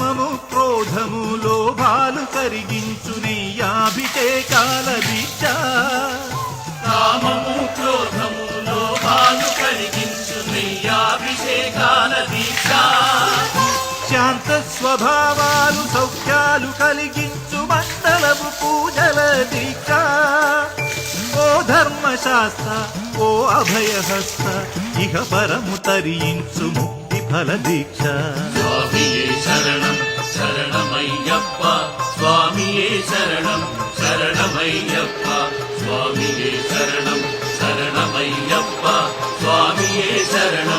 కామము క్రోధము లోభాలు కరిగించు నెయ్యాభిషేకాల దీక్ష. కామము క్రోధము లోభాలు కరిగించు నెయ్యాభిషేకాల దీక్ష. శాంత స్వభావాలు సౌఖ్యాలు కలిగించు మండలపు పూజల దీక్ష. ఓ ధర్మశాస్త్ర ఓ అభయహస్త ఇహ పరము తరించు ముక్తి ఫల దీక్ష. స్వామియే శరణం శరణమయ్యప్ప, స్వామియే శరణం శరణమయ్యప్ప, స్వామియే శరణం శరణమయ్యప్ప, స్వామియే శరణం